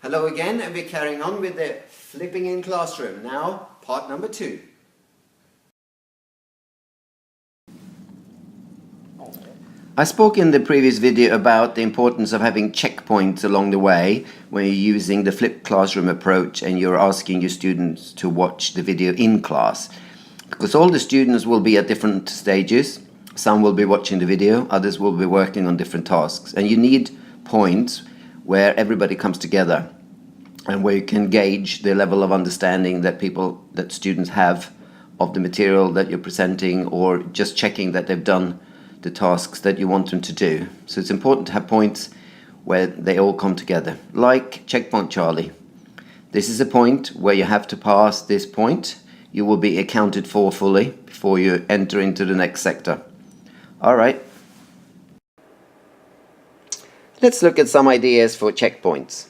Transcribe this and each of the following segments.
Hello again, and we're carrying on with the flipping in classroom. Now, part number 2. I spoke in the previous video about the importance of having checkpoints along the way when you're using the flipped classroom approach and you're asking your students to watch the video in class. Because all the students will be at different stages. Some will be watching the video, others will be working on different tasks. And you need points where everybody comes together and where you can gauge the level of understanding that students have of the material that you're presenting, or just checking that they've done the tasks that you want them to do. So it's important to have points where they all come together, like checkpoint Charlie. This is a point where you have to pass this point. You will be accounted for fully before you enter into the next sector. All right. Let's look at some ideas for checkpoints.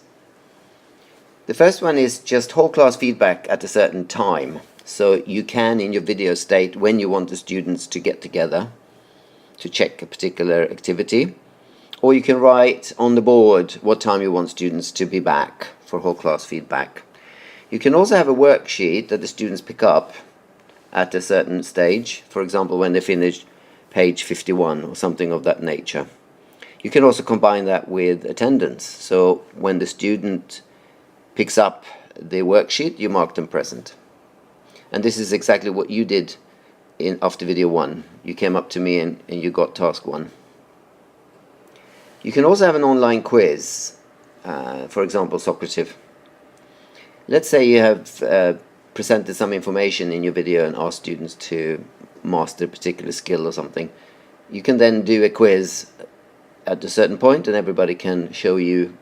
The first one is just whole class feedback at a certain time. So you can in your video state when you want the students to get together to check a particular activity, or you can write on the board what time you want students to be back for whole class feedback. You can also have a worksheet that the students pick up at a certain stage, for example when they finish page 51 or something of that nature. You can also combine that with attendance, so when the student picks up the worksheet, you mark them present. And this is exactly what you did after video 1. You came up to me and you got task 1. You can also have an online quiz, for example Socrative. Let's say you have presented some information in your video and asked students to master a particular skill or something. You can then do a quiz at a certain point and everybody can show you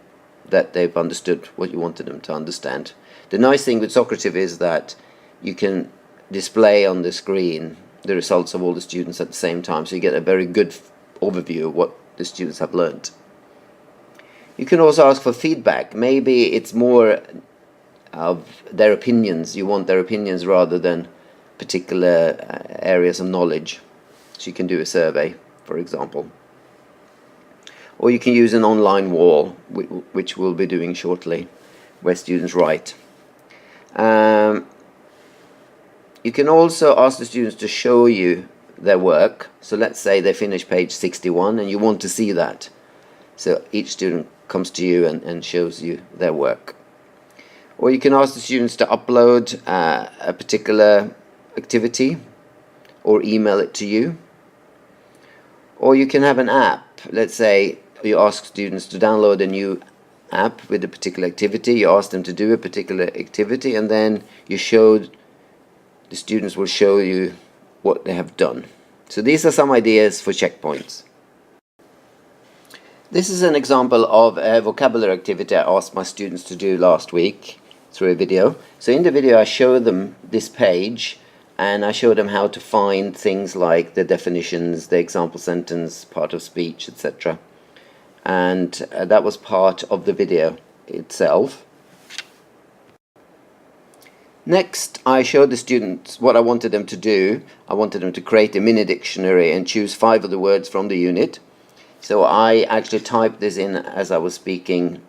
that they've understood what you wanted them to understand. The nice thing with Socrative is that you can display on the screen the results of all the students at the same time, so you get a very good overview of what the students have learned. You can also ask for feedback. Maybe it's more of their opinions. You want their opinions rather than particular areas of knowledge. So you can do a survey, for example. Or you can use an online wall, which we'll be doing shortly, where students write. You can also ask the students to show you their work. So let's say they finish page 61 and you want to see that. So each student comes to you and shows you their work. Or you can ask the students to upload a particular activity or email it to you. Or you can have an app. Let's say you ask students to download a new app with a particular activity. You ask them to do a particular activity and then the students will show you what they have done. So these are some ideas for checkpoints. This is an example of a vocabulary activity I asked my students to do last week through a video. So in the video I show them this page and I show them how to find things like the definitions, the example sentence, part of speech, etc. And that was part of the video itself. Next, I showed the students what I wanted them to do. I wanted them to create a mini dictionary and choose 5 of the words from the unit. So I actually typed this in as I was speaking,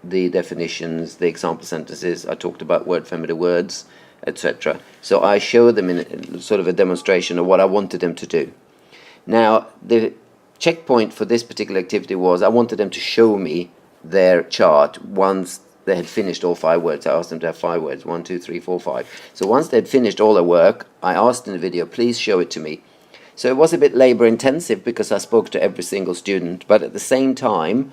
the definitions, the example sentences. I talked about word family words, etc. So I showed them in sort of a demonstration of what I wanted them to do. Now, the checkpoint for this particular activity was I wanted them to show me their chart once they had finished all 5 words. I asked them to have 5 words, 1, 2, 3, 4, 5. So once they had finished all their work, I asked in the video, please show it to me. So it was a bit labor intensive because I spoke to every single student, but at the same time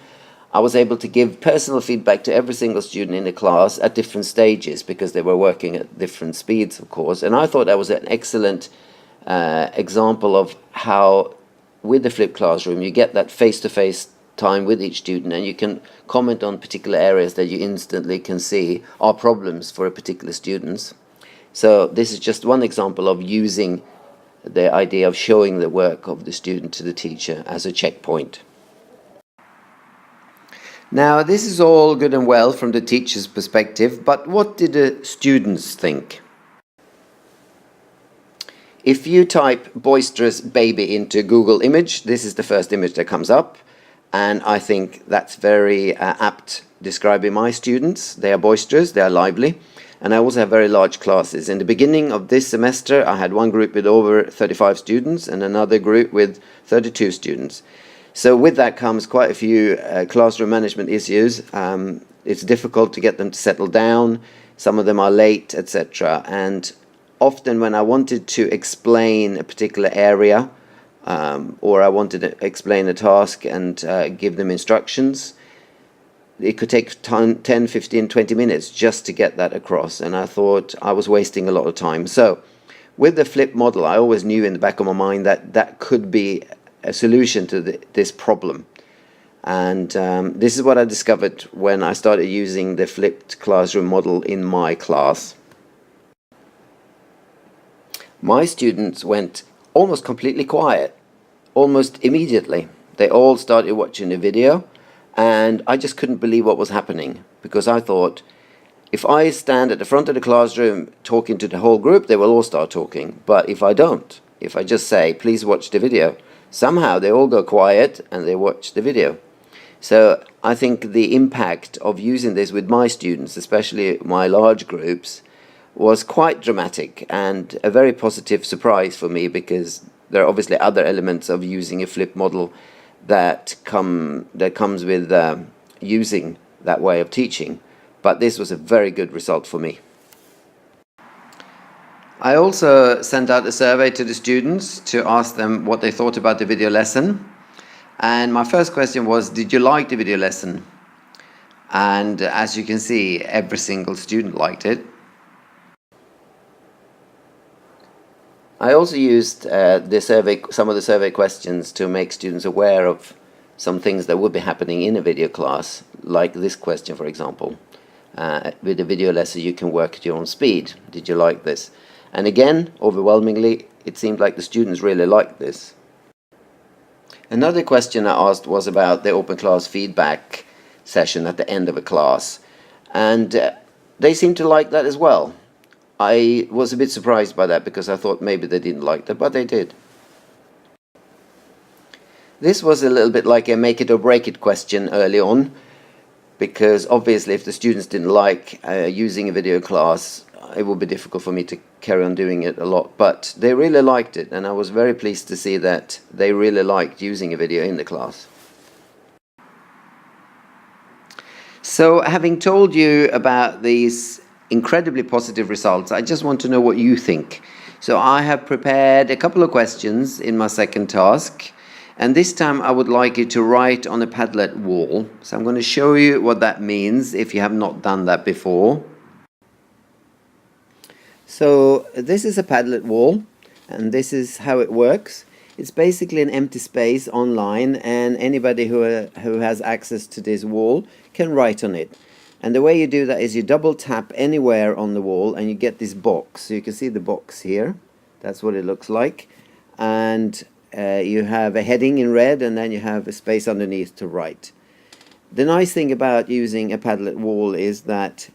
I was able to give personal feedback to every single student in the class at different stages because they were working at different speeds, of course. And I thought that was an excellent example of how with the flipped classroom you get that face-to-face time with each student and you can comment on particular areas that you instantly can see are problems for a particular student. So this is just one example of using the idea of showing the work of the student to the teacher as a checkpoint. Now this is all good and well from the teacher's perspective, but what did the students think? If you type boisterous baby into Google image, this is the first image that comes up. and I think that's very apt describing my students. They are boisterous, they are lively, and I also have very large classes. In the beginning of this semester, I had one group with over 35 students and another group with 32 students. So with that comes quite a few classroom management issues. It's difficult to get them to settle down. Some of them are late, etc. And often when I wanted to explain a particular area, or I wanted to explain a task and give them instructions, it could take 10, 15, 20 minutes just to get that across, and I thought I was wasting a lot of time. So with the flip model, I always knew in the back of my mind that that could be a solution to this problem. And this is what I discovered when I started using the flipped classroom model in my class. My students went almost completely quiet, almost immediately. They all started watching the video, and I just couldn't believe what was happening, because I thought, if I stand at the front of the classroom talking to the whole group, they will all start talking. But if I don't, if I just say, please watch the video, somehow they all go quiet and they watch the video. So I think the impact of using this with my students, especially my large groups, was quite dramatic and a very positive surprise for me, because there are obviously other elements of using a flip model that comes with using that way of teaching, but this was a very good result for me. I also sent out a survey to the students to ask them what they thought about the video lesson, and my first question was, did you like the video lesson? And as you can see, every single student liked it. I also used some of the survey questions to make students aware of some things that would be happening in a video class, like this question, for example. With a video lesson, you can work at your own speed. Did you like this? And again, overwhelmingly, it seemed like the students really liked this. Another question I asked was about the open class feedback session at the end of a class, and they seemed to like that as well. I was a bit surprised by that, because I thought maybe they didn't like that, but they did. This was a little bit like a make it or break it question early on, because obviously if the students didn't like using a video class, it would be difficult for me to carry on doing it a lot. But they really liked it, and I was very pleased to see that they really liked using a video in the class. So having told you about these incredibly positive results, I just want to know what you think. So I have prepared a couple of questions in my second task, and this time I would like you to write on a Padlet wall. So I'm going to show you what that means if you have not done that before. So this is a Padlet wall, and this is how it works. It's basically an empty space online, and anybody who has access to this wall can write on it. And the way you do that is you double tap anywhere on the wall and you get this box. So you can see the box here. That's what it looks like. And you have a heading in red, and then you have a space underneath to write. The nice thing about using a Padlet wall is that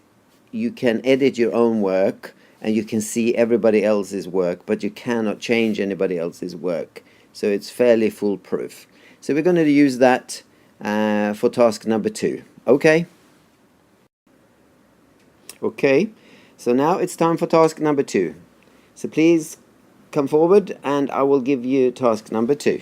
you can edit your own work and you can see everybody else's work, but you cannot change anybody else's work. So it's fairly foolproof. So we're going to use that for task number 2. Okay? Okay, so now it's time for task number 2. So please come forward and I will give you task number 2.